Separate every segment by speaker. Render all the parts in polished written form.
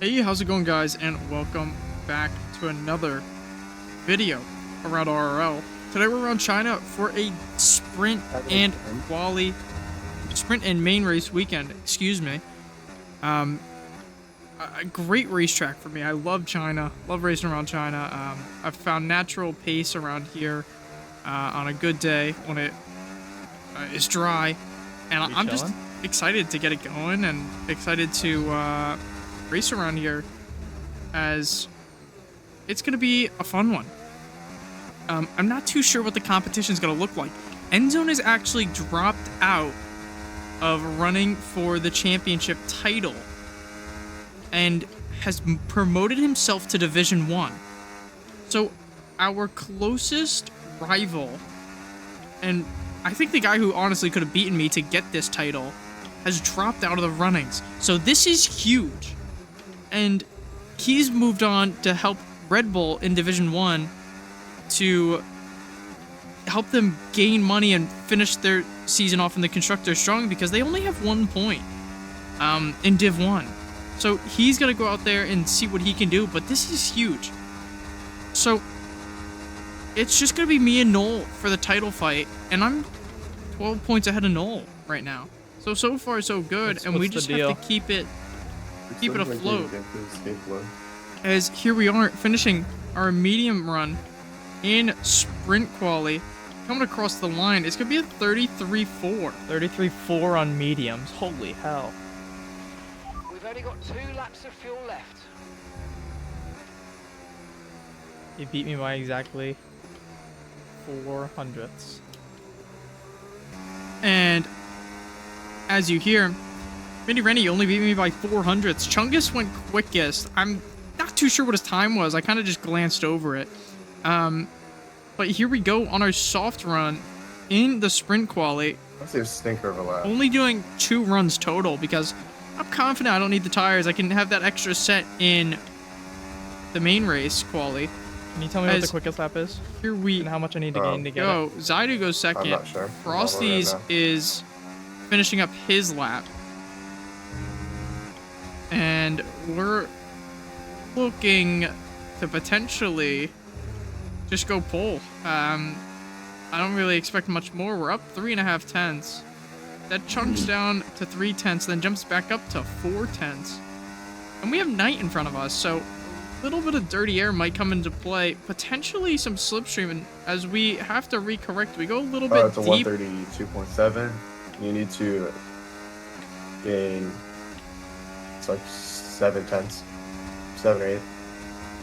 Speaker 1: Hey, how's it going, guys, and welcome back to another video around RRL. Today we're around China for a sprint and main race weekend, excuse me. A great racetrack for me. I love China, love racing around China. I've found natural pace around here on a good day when it is dry, and I'm just excited to get it going and excited to race around here, as it's gonna be a fun one. I'm not too sure what the competition is gonna look like. Endzone has actually dropped out of running for the championship title and has promoted himself to Division 1. So our closest rival, and I think the guy who honestly could have beaten me to get this title, has dropped out of the runnings. So this is huge. And he's moved on to help Red Bull in Division 1 to help them gain money and finish their season off in the Constructors strong, because they only have 1 point in Div 1. So he's going to go out there and see what he can do, but this is huge. So it's just going to be me and Noel for the title fight, and I'm 12 points ahead of Noel right now. So far so good, and we just have to keep it afloat. As here we are finishing our medium run in sprint quali, coming across the line. It's gonna be a 33.4.
Speaker 2: 33.4 on mediums. Holy hell!
Speaker 3: We've only got 2 laps of fuel left.
Speaker 2: You beat me by exactly 4 hundredths.
Speaker 1: And as you hear, Mini Rennie only beat me by 4 hundredths. Chungus went quickest. I'm not too sure what his time was. I kind of just glanced over it. But here we go on our soft run in the sprint quali.
Speaker 4: That's a stinker of a lap.
Speaker 1: Only doing 2 runs total because I'm confident I don't need the tires. I can have that extra set in the main race quali.
Speaker 2: Can you tell me what the quickest lap is?
Speaker 1: Here we
Speaker 2: and how much I need to gain to get it?
Speaker 1: Zaidu goes second.
Speaker 4: I'm not sure.
Speaker 1: Frosty's is finishing up his lap. And we're looking to potentially just go pole. I don't really expect much more. We're up 3.5 tenths. That chunks down to 3 tenths, then jumps back up to 4 tenths. And we have Knight in front of us, so a little bit of dirty air might come into play. Potentially some slipstream, and as we have to recorrect, we go a little bit
Speaker 4: it's a
Speaker 1: deep.
Speaker 4: 132.7. You need to gain, it's like 7 tenths, 7 or 8.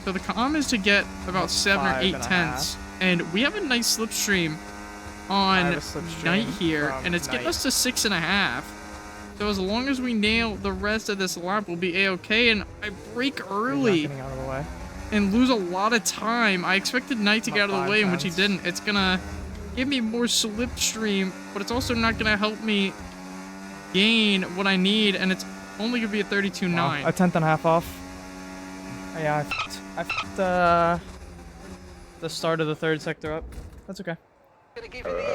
Speaker 1: So the comm is to get about 7 or 8 tenths, and we have a nice slipstream on Knight here, and it's getting us to 6.5. So as long as we nail the rest of this lap, we'll be a-okay. And I brake early
Speaker 2: out of the way
Speaker 1: and lose a lot of time. I expected Knight to get out of the way, and which he didn't. It's gonna give me more slipstream, but it's also not gonna help me gain what I need, and it's only gonna be a 32.9.
Speaker 2: Wow, a tenth and a half off. Yeah, I fucked the start of the 3rd sector up. That's okay.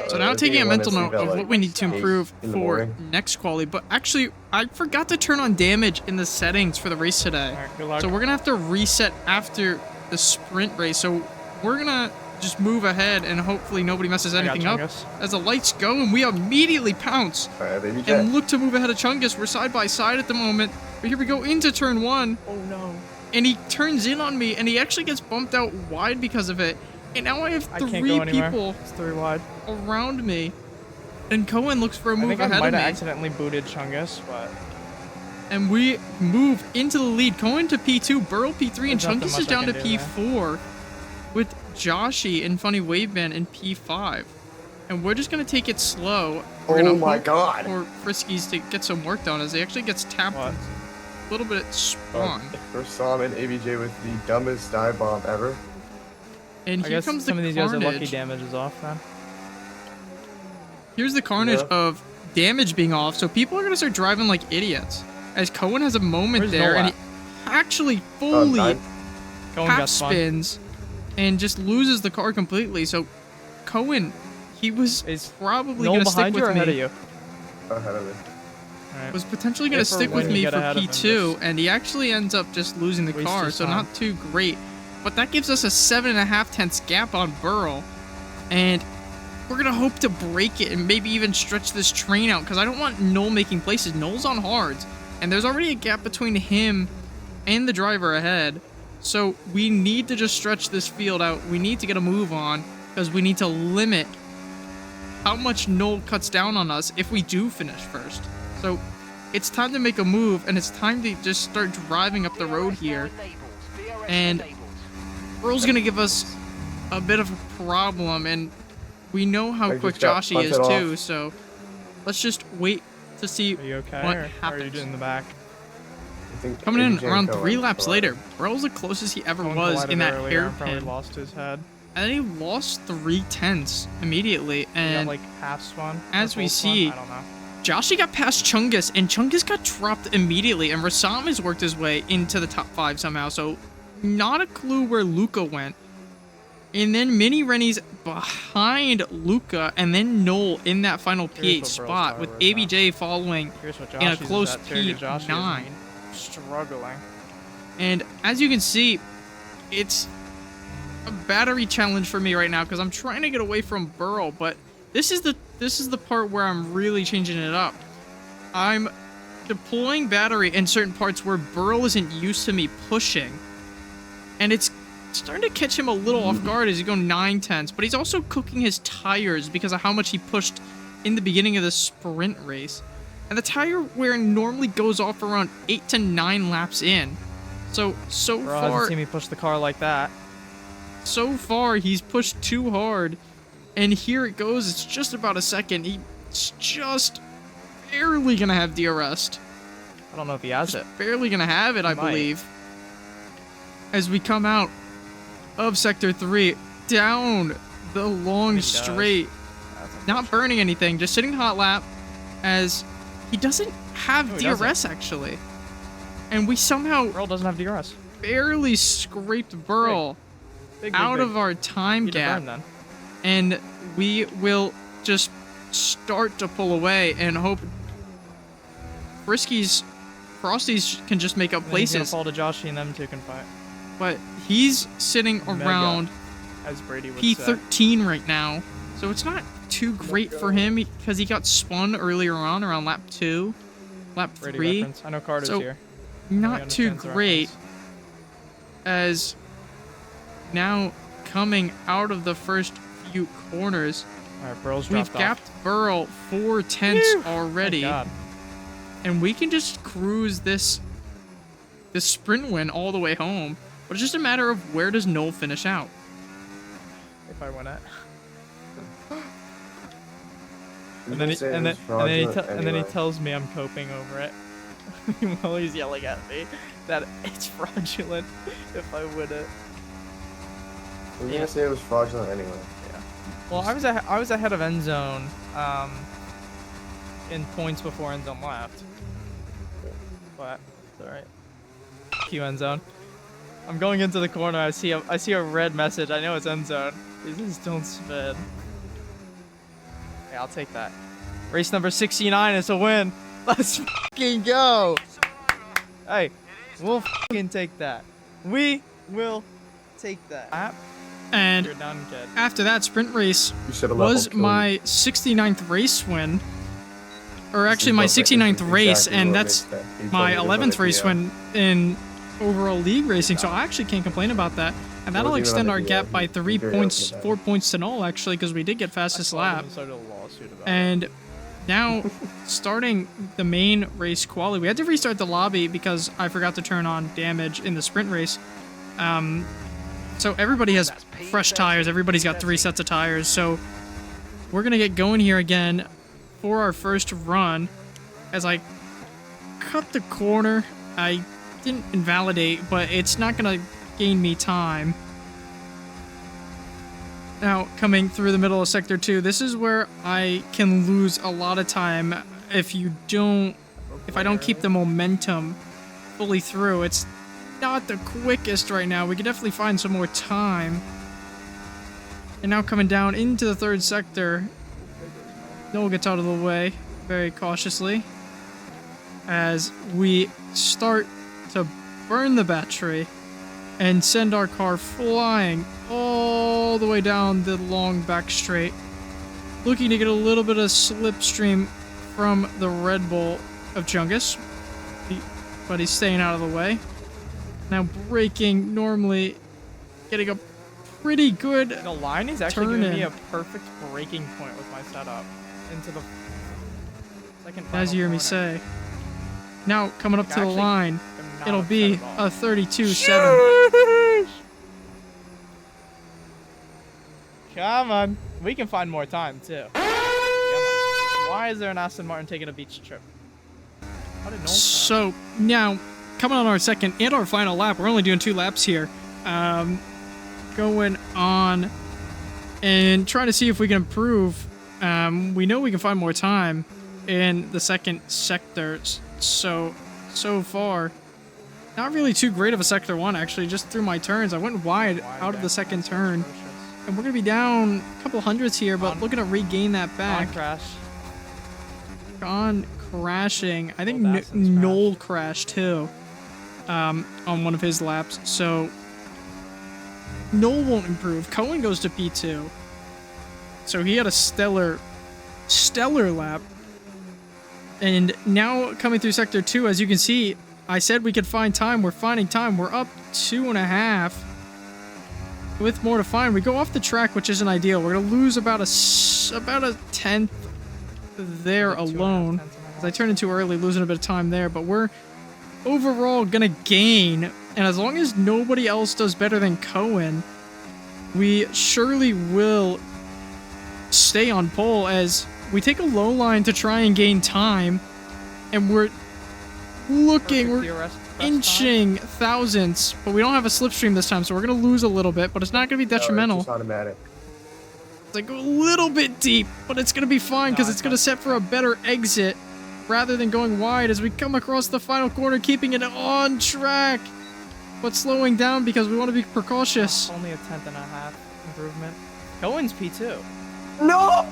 Speaker 1: So now taking a mental note of what we need to improve for next quali, but actually I forgot to turn on damage in the settings for the race today.
Speaker 2: Alright, good luck.
Speaker 1: So we're gonna have to reset after the sprint race. So we're gonna just move ahead and hopefully nobody messes anything up as the lights go, and we immediately pounce and look to move ahead of Chungus. We're side by side at the moment, but here we go into turn 1.
Speaker 2: Oh no.
Speaker 1: And he turns in on me, and he actually gets bumped out wide because of it. And now I have 3 people
Speaker 2: it's 3 wide
Speaker 1: around me. And Cohen looks for a move ahead of me.
Speaker 2: I might have accidentally booted Chungus, but...
Speaker 1: And we move into the lead. Cohen to P2, Burrow P3, and Chungus is down to P4 with Joshi and Funny Waveband in P5. And we're just going to take it slow. We're
Speaker 4: Oh my god!
Speaker 1: For Friskies to get some work done, as he actually gets tapped a little bit at spawn.
Speaker 4: First saw him in ABJ with the dumbest dive bomb ever.
Speaker 1: And here comes the
Speaker 2: some of these
Speaker 1: carnage.
Speaker 2: guys are lucky damage is off, man.
Speaker 1: Here's the carnage of damage being off, so people are going to start driving like idiots. As Cohen has a moment there, and he actually fully half spins and just loses the car completely. So Cohen, he was probably going to stick with me.
Speaker 2: Ahead of you?
Speaker 4: Ahead of me.
Speaker 2: Alright.
Speaker 1: was potentially going to
Speaker 2: Wait for
Speaker 1: stick with
Speaker 2: when you
Speaker 1: me
Speaker 2: get
Speaker 1: for
Speaker 2: ahead of him,
Speaker 1: P2,
Speaker 2: just
Speaker 1: and he actually ends up just losing the
Speaker 2: waste
Speaker 1: car,
Speaker 2: his
Speaker 1: so
Speaker 2: time.
Speaker 1: not too great. But that gives us a 7.5 tenths gap on Burl, and we're going to hope to break it and maybe even stretch this train out, because I don't want Noel making places. Noel's on hards, and there's already a gap between him and the driver ahead, so we need to just stretch this field out. We need to get a move on, because we need to limit how much Noel cuts down on us if we do finish first. So it's time to make a move, and it's time to just start driving up the road here. And Burl's gonna give us a bit of a problem, and we know how
Speaker 4: I
Speaker 1: quick
Speaker 4: just got
Speaker 1: Joshy is
Speaker 4: punted
Speaker 1: too,
Speaker 4: off.
Speaker 1: so let's just wait to see
Speaker 2: Are you okay?
Speaker 1: what
Speaker 2: Or are you
Speaker 1: happens.
Speaker 2: in the back?
Speaker 4: I think
Speaker 1: Coming in
Speaker 4: ABJ and
Speaker 1: around
Speaker 4: Cohen
Speaker 1: 3 laps
Speaker 4: collided.
Speaker 1: later, Burl's the closest he ever
Speaker 2: Someone
Speaker 1: was
Speaker 2: collided
Speaker 1: in that
Speaker 2: earlier and probably
Speaker 1: hairpin.
Speaker 2: lost his head.
Speaker 1: And then he lost 3 tenths immediately,
Speaker 2: He got
Speaker 1: and
Speaker 2: like half spun. or
Speaker 1: as we
Speaker 2: full spun?
Speaker 1: see,
Speaker 2: I don't know.
Speaker 1: Joshy got past Chungus, and Chungus got dropped immediately, and Rassam has worked his way into the top 5 somehow, so not a clue where Luca went. And then Mini Rennie's behind Luca, and then Noel in that final P8
Speaker 2: Here's what Burl's
Speaker 1: spot,
Speaker 2: car
Speaker 1: with
Speaker 2: was
Speaker 1: ABJ following
Speaker 2: Here's what
Speaker 1: in a
Speaker 2: Joshy's is
Speaker 1: close
Speaker 2: at, too, 'cause Joshy is
Speaker 1: P9.
Speaker 2: struggling.
Speaker 1: And as you can see, it's a battery challenge for me right now, because I'm trying to get away from Burl, but this is the part where I'm really changing it up. I'm deploying battery in certain parts where Burl isn't used to me pushing, and it's starting to catch him a little off guard as you go 9 tenths, but he's also cooking his tires because of how much he pushed in the beginning of the sprint race. And the tire wear normally goes off around 8 to 9 laps in. So
Speaker 2: Bro, hasn't
Speaker 1: far,
Speaker 2: seen me push the car like that.
Speaker 1: he's pushed too hard, and here it goes. It's just about a second. He's just barely gonna have DRS.
Speaker 2: I don't know if he has it.
Speaker 1: Barely gonna have it, I
Speaker 2: Might.
Speaker 1: believe. As we come out of Sector 3, down the long
Speaker 2: He does.
Speaker 1: straight, not burning anything, just sitting hot lap, as he doesn't have
Speaker 2: No, he
Speaker 1: DRS actually. And we somehow
Speaker 2: Burl doesn't have DRS.
Speaker 1: barely scraped Burl
Speaker 2: Big,
Speaker 1: out
Speaker 2: big.
Speaker 1: of our time
Speaker 2: Need to
Speaker 1: gap.
Speaker 2: burn then.
Speaker 1: And we will just start to pull away and hope Frosties can just make up
Speaker 2: And then he's gonna
Speaker 1: places.
Speaker 2: fall to Joshy and them two can fight.
Speaker 1: But he's sitting
Speaker 2: Mega.
Speaker 1: around
Speaker 2: As Brady would say.
Speaker 1: P13 right now, so it's not too great for him because he got spun earlier on around lap 2, lap
Speaker 2: Brady
Speaker 1: 3.
Speaker 2: reference. I know Carter's
Speaker 1: So,
Speaker 2: here.
Speaker 1: Not too
Speaker 2: understands the
Speaker 1: great,
Speaker 2: reference.
Speaker 1: as now coming out of the first few corners,
Speaker 2: Alright, Burl's
Speaker 1: we've
Speaker 2: dropped off.
Speaker 1: gapped Burl 4 tenths
Speaker 2: Phew!
Speaker 1: already,
Speaker 2: Thank God.
Speaker 1: and we can just cruise this sprint win all the way home. But it's just a matter of where does Noel finish out.
Speaker 2: If I win it.
Speaker 4: You
Speaker 2: And then he,
Speaker 4: can say it
Speaker 2: and then,
Speaker 4: was
Speaker 2: and then he,
Speaker 4: fraudulent
Speaker 2: and then he
Speaker 4: anyway.
Speaker 2: tells me I'm coping over it. While he's yelling at me that it's fraudulent if I win it.
Speaker 4: We're gonna say it was fraudulent anyway.
Speaker 2: Well, I was ahead of end zone, in points before end zone left. But it's alright. Q end zone. I'm going into the corner. I see a red message. I know it's end zone. It says don't spin. Yeah, I'll take that. Race number 69 is a win. Let's fucking go. Hey, we'll fucking take that. We will take that.
Speaker 1: And
Speaker 2: You're done, kid.
Speaker 1: after that sprint race
Speaker 4: You should have
Speaker 1: was my 69th race win, or actually my 69th race, and that's my 11th race win in overall league racing, so I actually can't complain about that. And that'll
Speaker 4: wasn't even
Speaker 1: extend
Speaker 4: on
Speaker 1: our
Speaker 4: the
Speaker 1: gap
Speaker 4: DM.
Speaker 1: by 3
Speaker 4: He very
Speaker 1: points,
Speaker 4: open about
Speaker 1: 4 points to null actually, because we did get fastest lap.
Speaker 2: Started a lawsuit about it.
Speaker 1: And now, starting the main race quali, we had to restart the lobby because I forgot to turn on damage in the sprint race. So everybody has fresh tires. Everybody's got 3 sets of tires. So we're gonna get going here again for our first run. As I cut the corner, I didn't invalidate, but it's not gonna gain me time. Now, coming through the middle of Sector 2, this is where I can lose a lot of time if I don't keep the momentum fully through. It's not the quickest right now. We could definitely find some more time. And now coming down into the 3rd sector, Noel gets out of the way very cautiously. as we start to burn the battery and send our car flying all the way down the long back straight, looking to get a little bit of slipstream from the Red Bull of Chungus, but he's staying out of the way. Now braking, normally getting a pretty good
Speaker 2: The line is actually
Speaker 1: turn
Speaker 2: giving me
Speaker 1: in.
Speaker 2: a perfect braking point with my setup into the second.
Speaker 1: As you hear me say. Now coming up to the
Speaker 2: Actually,
Speaker 1: line,
Speaker 2: I'm not
Speaker 1: it'll
Speaker 2: upset
Speaker 1: be
Speaker 2: at all.
Speaker 1: a 32.7.
Speaker 2: Come on, we can find more time too. Come on. Why is there an Aston Martin taking a beach trip? How did no one
Speaker 1: So now, coming on our second and our final lap, we're only doing 2 laps here. Going on and trying to see if we can improve. We know we can find more time in the second sector. So far, not really too great of a sector 1 actually. Just through my turns, I went wide out of the second turn. And we're going to be down a couple hundreds here, but looking to regain that back.
Speaker 2: crash?
Speaker 1: On crashing. I think
Speaker 2: Old Aston's
Speaker 1: Noel crashed too on one of his laps. So Noel won't improve. Cohen goes to P2. So he had a stellar lap. And now coming through Sector 2, as you can see, I said we could find time. We're finding time. We're up 2.5. With more to find, we go off the track, which isn't ideal. We're gonna lose about a tenth there alone, as I turned in too early, losing a bit of time there. But we're overall gonna gain, and as long as nobody else does better than Cohen, we surely will stay on pole as we take a low line to try and gain time, and we're inching thousandths, but we don't have a slipstream this time, so we're gonna lose a little bit, but it's not gonna be detrimental.
Speaker 4: It's just automatic.
Speaker 1: It's like a little bit deep, but it's gonna be fine because it's gonna set for a better exit rather than going wide as we come across the final corner, keeping it on track, but slowing down because we want to be precautious.
Speaker 2: Only a 10.5 improvement. Cohen's P2.
Speaker 4: No!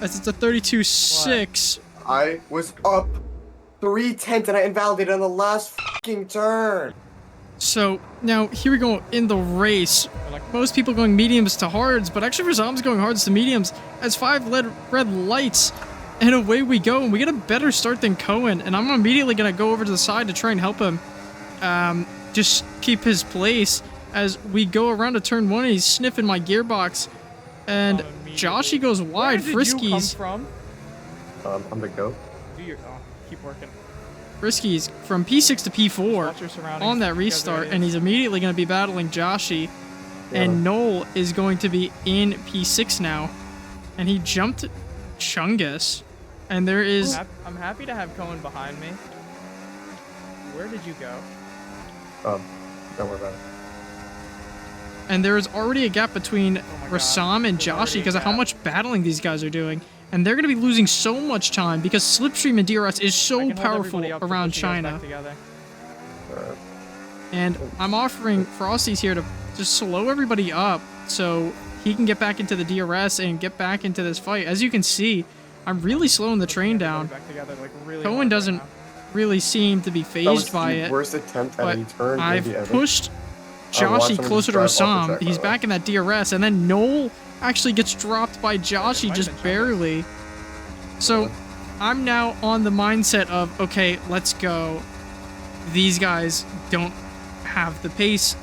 Speaker 1: As it's a 32.6.
Speaker 4: I was up 3/10 and I invalidated on the last fucking turn.
Speaker 1: So now here we go in the race. Most people going mediums to hards, but actually Razam's going hards to mediums as 5 red lights, and away we go. And we get a better start than Cohen, and I'm immediately gonna go over to the side to try and help him just keep his place as we go around to turn 1. And he's sniffing my gearbox, and Joshy goes wide.
Speaker 2: Where did you come
Speaker 1: Friskies
Speaker 2: from?
Speaker 4: I'm the GOAT.
Speaker 2: Keep working.
Speaker 1: Friskies from P6 to P4
Speaker 2: Watch your surroundings.
Speaker 1: on that
Speaker 2: You guys are
Speaker 1: restart,
Speaker 2: idiots.
Speaker 1: and he's immediately going to be battling Joshy. And Noel is going to be in P6 now. And he jumped Chungus. And there is...
Speaker 2: I'm happy to have Cohen behind me. Where did you go?
Speaker 4: Don't worry about it.
Speaker 1: And there is already a gap between
Speaker 2: my God.
Speaker 1: Rassam and
Speaker 2: There's already
Speaker 1: Joshy
Speaker 2: a
Speaker 1: because of how
Speaker 2: gap.
Speaker 1: much battling these guys are doing. And they're going to be losing so much time because Slipstream and DRS is
Speaker 2: I
Speaker 1: so
Speaker 2: can hold
Speaker 1: powerful
Speaker 2: everybody up to
Speaker 1: around
Speaker 2: push you guys back
Speaker 1: China.
Speaker 2: together.
Speaker 1: And I'm offering Frosty's here to just slow everybody up so he can get back into the DRS and get back into this fight. As you can see, I'm really slowing the train down.
Speaker 2: Back together, like, really
Speaker 1: Cohen
Speaker 2: hard right
Speaker 1: doesn't
Speaker 2: now.
Speaker 1: really seem to be
Speaker 4: That was
Speaker 1: phased by
Speaker 4: the
Speaker 1: it,
Speaker 4: worst attempt at
Speaker 1: but
Speaker 4: a turn
Speaker 1: I've
Speaker 4: maybe ever.
Speaker 1: pushed
Speaker 4: watch
Speaker 1: Joshy
Speaker 4: him
Speaker 1: closer to
Speaker 4: drive off the
Speaker 1: Rassam.
Speaker 4: track, by
Speaker 1: He's
Speaker 4: the way.
Speaker 1: back in that DRS, and then Noel actually gets dropped by Joshy
Speaker 2: might
Speaker 1: just
Speaker 2: have been
Speaker 1: barely. So I'm now on the mindset of, okay, let's go. These guys don't have the pace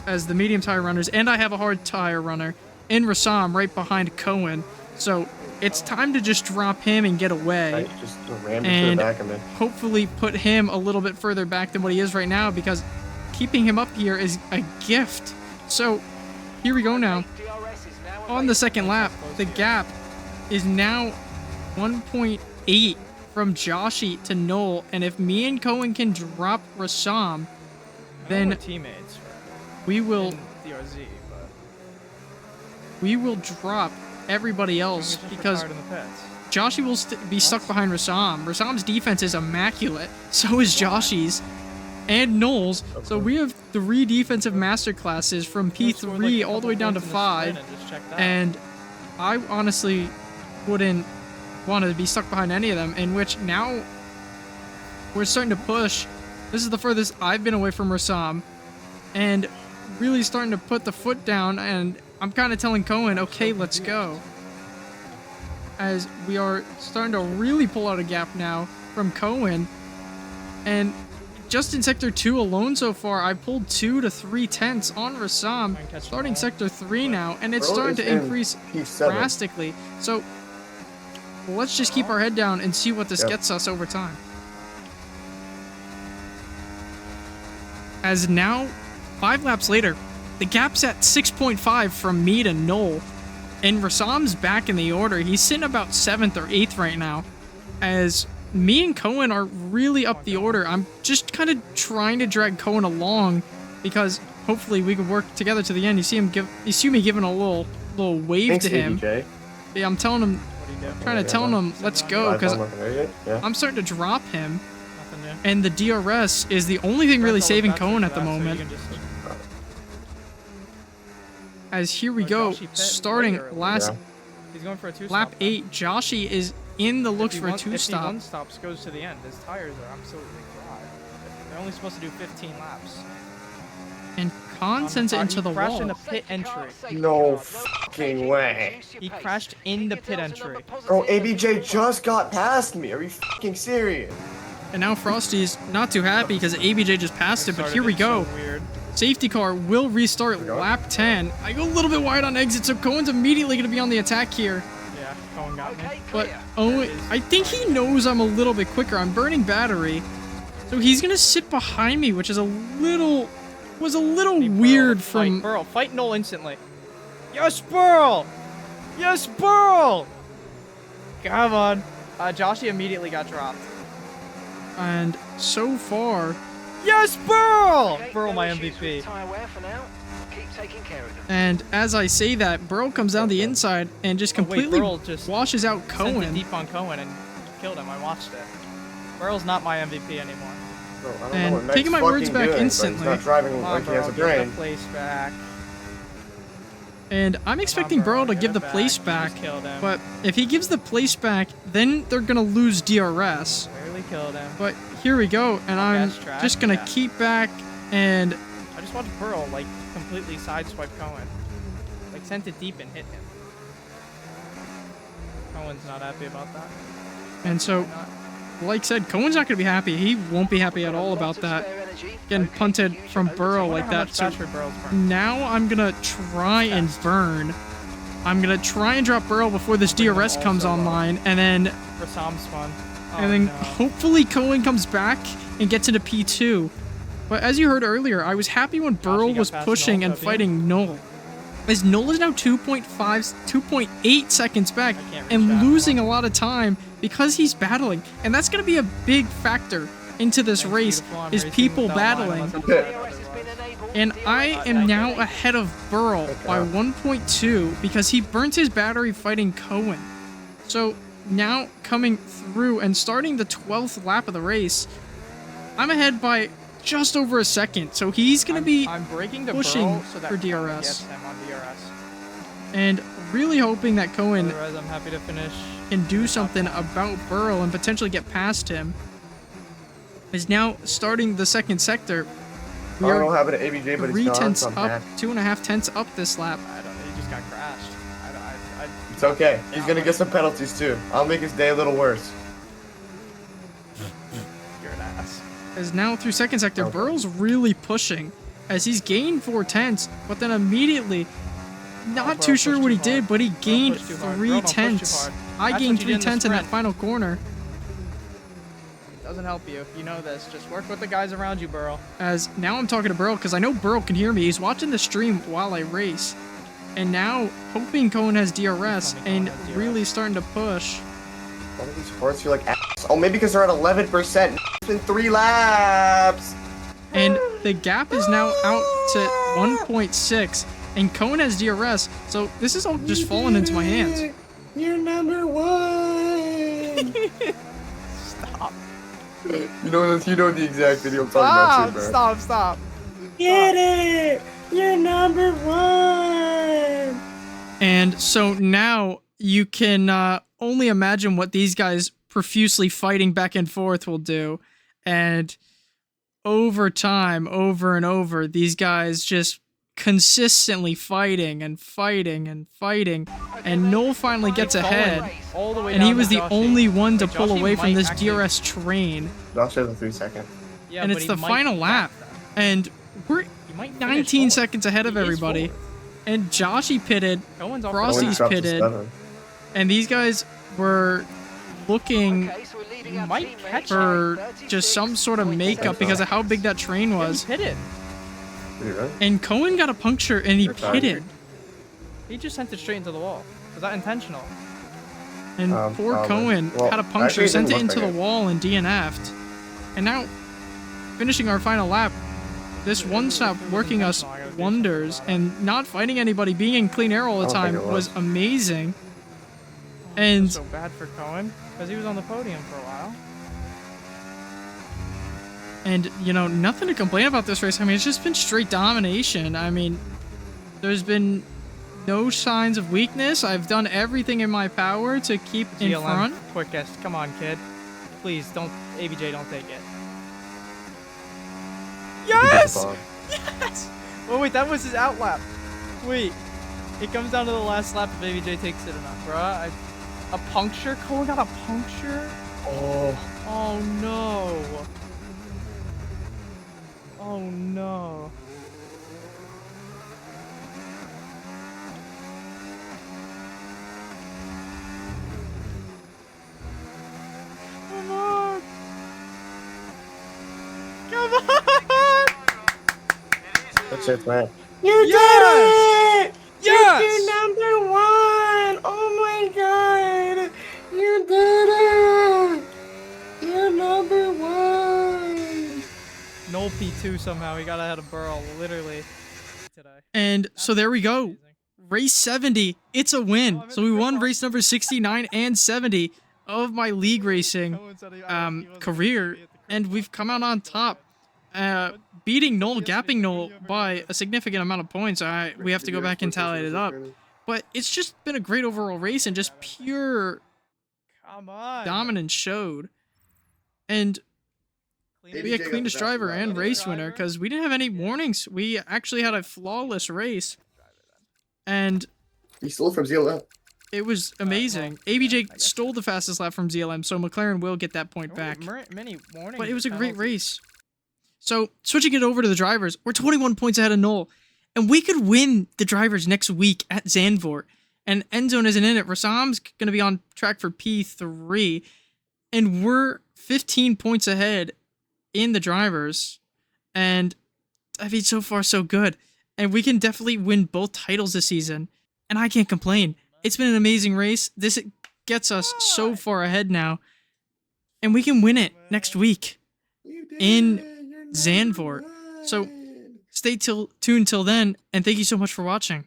Speaker 1: as the medium tire runners, and I have a hard tire runner in Rassam right behind Cohen. So it's time to just drop him and get away.
Speaker 4: I just rammed into
Speaker 1: And
Speaker 4: the back of me.
Speaker 1: hopefully put him a little bit further back than what he is right now, because keeping him up here is a gift. So here we go now.
Speaker 3: DRS is now
Speaker 1: On the second lap, the gap is now 1.8 from Joshy to Noel, and if me and Cohen can drop Rassam,
Speaker 2: I know
Speaker 1: then
Speaker 2: we're teammates
Speaker 1: we will
Speaker 2: in DRZ, but
Speaker 1: we will drop everybody else
Speaker 2: Cohen's just
Speaker 1: because
Speaker 2: retired in the pits.
Speaker 1: Joshy will be stuck behind Rassam. Rassam's defense is immaculate. So is Joshy's and Noel's. So we have 3 defensive masterclasses from
Speaker 2: Cohen scored, like,
Speaker 1: P3
Speaker 2: a
Speaker 1: all the way
Speaker 2: couple
Speaker 1: down to
Speaker 2: points in the
Speaker 1: 5.
Speaker 2: sprint and just checked out.
Speaker 1: And I honestly wouldn't want to be stuck behind any of them, in which now we're starting to push. This is the furthest I've been away from Rassam, and really starting to put the foot down, and I'm kind of telling Cohen, okay, let's go. As we are starting to really pull out a gap now from Cohen, and just in Sector 2 alone so far, I pulled 2 to 3 tenths on Rassam, starting Sector 3 now, and it's starting to increase drastically. So let's just keep our head down and see what this gets us over time. As now, 5 laps later, the gap's at 6.5 from me to Noel, and Rassam's back in the order. He's sitting about 7th or 8th right now, as me and Cohen are really up the order. I'm just kind of trying to drag Cohen along, because hopefully we can work together to the end. You see me giving a little wave to him.
Speaker 4: ABJ.
Speaker 1: Yeah, I'm telling him, trying to tell him, let's go, because
Speaker 4: Yeah.
Speaker 1: I'm starting to drop him.
Speaker 2: Nothing new.
Speaker 1: And the DRS is the only thing really saving Cohen at the moment. As here we go, starting last
Speaker 2: He's going for a 2-stop.
Speaker 1: lap 8, Joshy is in the looks for a
Speaker 2: If he
Speaker 1: 2-stop.
Speaker 2: one-stops goes to the end, his tires are absolutely fried. They're only supposed to do 15 laps.
Speaker 1: And Khan sends it into the
Speaker 2: He crashed
Speaker 1: wall.
Speaker 2: in the pit entry.
Speaker 4: No fucking way.
Speaker 2: He crashed in the pit entry.
Speaker 4: Bro, ABJ just got past me. Are you fucking serious?
Speaker 1: And now Frosty's not too happy because ABJ just passed it, but here we go.
Speaker 2: So weird.
Speaker 1: Safety car will restart lap 10. I go a little bit wide on exit, so Cohen's immediately going to be on the attack here.
Speaker 2: Yeah, Cohen got me.
Speaker 1: But oh, I think he knows I'm a little bit quicker. I'm burning battery. So he's going to sit behind me, which is a little weird from...
Speaker 2: Burl, fight Noel instantly. Yes, Burl! Yes, Burl! Come on. Joshy immediately got dropped.
Speaker 1: And so far...
Speaker 2: Yes, Burl! Burl, my MVP.
Speaker 1: And as I say that, Burl comes down the inside and just completely
Speaker 2: Burl just
Speaker 1: washes out
Speaker 2: Sent it
Speaker 1: Cohen.
Speaker 2: deep on Cohen and killed him. I watched it. Burl's not my MVP anymore.
Speaker 4: Bro, I don't
Speaker 1: And
Speaker 4: know what Meg's
Speaker 1: taking my words
Speaker 4: fucking
Speaker 1: back
Speaker 4: doing, but
Speaker 1: instantly.
Speaker 4: He's not driving
Speaker 2: Come on,
Speaker 4: like he has
Speaker 2: Burl,
Speaker 4: a
Speaker 2: give
Speaker 4: brain.
Speaker 2: the place back.
Speaker 1: And I'm expecting Burl to
Speaker 2: get
Speaker 1: give
Speaker 2: it
Speaker 1: the
Speaker 2: back.
Speaker 1: place
Speaker 2: You
Speaker 1: back,
Speaker 2: just killed him.
Speaker 1: but if he gives the place back, then they're gonna lose DRS.
Speaker 2: Barely killed him.
Speaker 1: But here we go, and I'm
Speaker 2: Best track,
Speaker 1: just gonna
Speaker 2: yeah.
Speaker 1: keep back, and
Speaker 2: I just watched Burl like completely sideswipe Cohen. Like sent it deep and hit him. Cohen's not happy about that.
Speaker 1: so,
Speaker 2: Why not?
Speaker 1: like I said, Cohen's not gonna be happy. He won't be happy at all about that. Getting punted from Burl
Speaker 2: I wonder
Speaker 1: like
Speaker 2: how
Speaker 1: that.
Speaker 2: much
Speaker 1: So
Speaker 2: faster Burl's burned.
Speaker 1: now I'm gonna try and burn. I'm gonna try and drop Burl before this
Speaker 2: Bring them
Speaker 1: DRS comes
Speaker 2: also low.
Speaker 1: online, and then
Speaker 2: Rassam's fun. Oh,
Speaker 1: and then
Speaker 2: no.
Speaker 1: hopefully Cohen comes back and gets into P2. But as you heard earlier, I was happy when Burl
Speaker 2: got
Speaker 1: was
Speaker 2: past
Speaker 1: pushing
Speaker 2: Noel,
Speaker 1: and
Speaker 2: W.
Speaker 1: fighting Noel. As Noel is now 2.8 seconds back
Speaker 2: I can't reach
Speaker 1: and
Speaker 2: that.
Speaker 1: losing a lot of time because he's battling. And that's going to be a big factor into this
Speaker 2: Thanks,
Speaker 1: race,
Speaker 2: beautiful. I'm
Speaker 1: is
Speaker 2: racing
Speaker 1: people
Speaker 2: without mine
Speaker 1: battling.
Speaker 2: unless it's
Speaker 1: And I am now ahead of Burl by 1.2 because he burnt his battery fighting Cohen. So now coming through and starting the 12th lap of the race, I'm ahead by just over a second. So he's going to be
Speaker 2: I'm breaking the
Speaker 1: pushing
Speaker 2: Burl so that
Speaker 1: for
Speaker 2: Cohen
Speaker 1: DRS.
Speaker 2: gets him on DRS.
Speaker 1: and really hoping that Cohen
Speaker 2: Otherwise, I'm happy to finish.
Speaker 1: can do something about Burl and potentially get past him. Is now starting the second sector.
Speaker 4: I don't know what happened to ABJ, but
Speaker 1: 3
Speaker 4: he's gone.
Speaker 1: tenths
Speaker 4: So I'm
Speaker 1: up,
Speaker 4: mad.
Speaker 1: 2.5 tenths up this lap.
Speaker 2: I don't know. He just got crashed.
Speaker 4: It's okay. He's gonna get some penalties too. I'll make his day a little worse.
Speaker 2: You're an ass.
Speaker 1: As now through second sector,
Speaker 4: Okay.
Speaker 1: Burl's really pushing as he's gained 4 tenths, but then immediately, not
Speaker 2: Burl
Speaker 1: too sure
Speaker 2: pushed
Speaker 1: what he
Speaker 2: too
Speaker 1: did,
Speaker 2: hard.
Speaker 1: but he gained
Speaker 2: pushed too hard.
Speaker 1: 3
Speaker 2: Burl don't push too
Speaker 1: tenths.
Speaker 2: hard.
Speaker 1: I
Speaker 2: That's
Speaker 1: gained
Speaker 2: what you
Speaker 1: 3
Speaker 2: did in the
Speaker 1: tenths in that
Speaker 2: sprint.
Speaker 1: final corner.
Speaker 2: Doesn't help you. You know this. Just work with the guys around you, Burl.
Speaker 1: As now I'm talking to Burl because I know Burl can hear me. He's watching the stream while I race. And now hoping Cohen has DRS
Speaker 2: Tell me
Speaker 1: and
Speaker 2: Cohen has DRS.
Speaker 1: really starting to push.
Speaker 4: All of these parts feel like ass. Oh, maybe because they're at 11%. It's been 3 laps.
Speaker 1: And the gap is now out to 1.6. And Cohen has DRS. So this is all just falling into my hands.
Speaker 4: You're number 1.
Speaker 2: Stop.
Speaker 4: You know the exact video I'm talking about, too, bro.
Speaker 2: Stop.
Speaker 4: Get it! You're number 1.
Speaker 1: And so now you can only imagine what these guys profusely fighting back and forth will do. And over time, over and over, these guys just consistently fighting and fighting and fighting. And Noel finally gets ahead.
Speaker 2: All the way
Speaker 1: And he
Speaker 2: down
Speaker 1: was
Speaker 2: to
Speaker 1: the
Speaker 2: Joshy.
Speaker 1: only one to
Speaker 2: Wait,
Speaker 1: pull
Speaker 2: Joshy
Speaker 1: away from
Speaker 2: might
Speaker 1: this
Speaker 2: actually-
Speaker 1: DRS train.
Speaker 4: Josh has a 3-second.
Speaker 2: Yeah,
Speaker 1: And
Speaker 2: but
Speaker 1: it's
Speaker 2: he
Speaker 1: the
Speaker 2: might
Speaker 1: final
Speaker 2: catch
Speaker 1: lap.
Speaker 2: that.
Speaker 1: And we're
Speaker 2: He might finish
Speaker 1: 19
Speaker 2: fourth.
Speaker 1: seconds ahead of
Speaker 2: He is
Speaker 1: everybody.
Speaker 2: fourth.
Speaker 1: And Joshy pitted,
Speaker 2: Cohen's off
Speaker 1: Frosty-
Speaker 2: the
Speaker 1: Rossi's
Speaker 2: track.
Speaker 1: pitted. and these guys were looking
Speaker 3: Okay, so we're leading our
Speaker 2: Might
Speaker 3: teammates
Speaker 2: catch
Speaker 1: for
Speaker 3: by
Speaker 1: just some sort of
Speaker 3: 36.7.
Speaker 1: makeup because of how big that train
Speaker 2: Yeah,
Speaker 1: was.
Speaker 2: he pitted.
Speaker 4: Did he really?
Speaker 1: And Cohen got a puncture and he
Speaker 4: You're fine.
Speaker 1: pitted.
Speaker 2: He just sent it straight into the wall. Was that intentional?
Speaker 1: And poor
Speaker 4: Probably.
Speaker 1: Cohen
Speaker 4: Well,
Speaker 1: had a puncture,
Speaker 4: actually, it
Speaker 1: sent it
Speaker 4: didn't look
Speaker 1: into the
Speaker 4: like it.
Speaker 1: wall and DNF'd. And now, finishing our final lap, this one stop working us wonders and not fighting anybody, being in clean air all the
Speaker 4: I don't think
Speaker 1: time
Speaker 4: it
Speaker 1: was
Speaker 4: was.
Speaker 1: amazing.
Speaker 2: It
Speaker 1: And
Speaker 2: was so bad for Cohen because he was on the podium for a while.
Speaker 1: And, you know, nothing to complain about this race. I mean, it's just been straight domination. I mean, there's been no signs of weakness. I've done everything in my power to keep in
Speaker 2: GLM
Speaker 1: front.
Speaker 2: quickest. Come on, kid. Please don't. ABJ, don't take it. Yes! Yes! Oh wait, that was his out lap. Wait, it comes down to the last lap if ABJ takes it enough, bruh. A puncture? Cohen got a puncture?
Speaker 4: Oh.
Speaker 2: Oh no. Oh no. Come on. Come on.
Speaker 4: That's it, man.
Speaker 2: Yes! Yes!
Speaker 4: Number 1! Oh my god! You did it! You're number 1!
Speaker 2: No P2 somehow. He got ahead of Burl, literally. Today.
Speaker 1: And so there we go.
Speaker 2: Amazing.
Speaker 1: Race 70. It's a win. So we won race number 69 and 70 of my league racing career. And we've come out on top. Beating Noel, gapping Noel by a significant amount of points. We have to go back and tally it up. But it's just been a great overall race and just pure
Speaker 2: Come on.
Speaker 1: dominance showed. And we had cleanest driver and race winner because we didn't have any warnings. We actually had a flawless race. And
Speaker 4: He stole from ZLM.
Speaker 1: it was amazing. ABJ stole the fastest lap from ZLM, so McLaren will get that point back.
Speaker 2: Many warnings.
Speaker 1: But it was a great
Speaker 2: penalties.
Speaker 1: race. So, switching it over to the drivers, we're 21 points ahead of Noel. And we could win the drivers next week at Zandvoort. And Endzone isn't in it. Rassam's going to be on track for P3. And we're 15 points ahead in the drivers. And, I mean, so far, so good. And we can definitely win both titles this season. And I can't complain. It's been an amazing race. This gets us so far ahead now. And we can win it next week in Zandvoort. So stay tuned till then, and thank you so much for watching.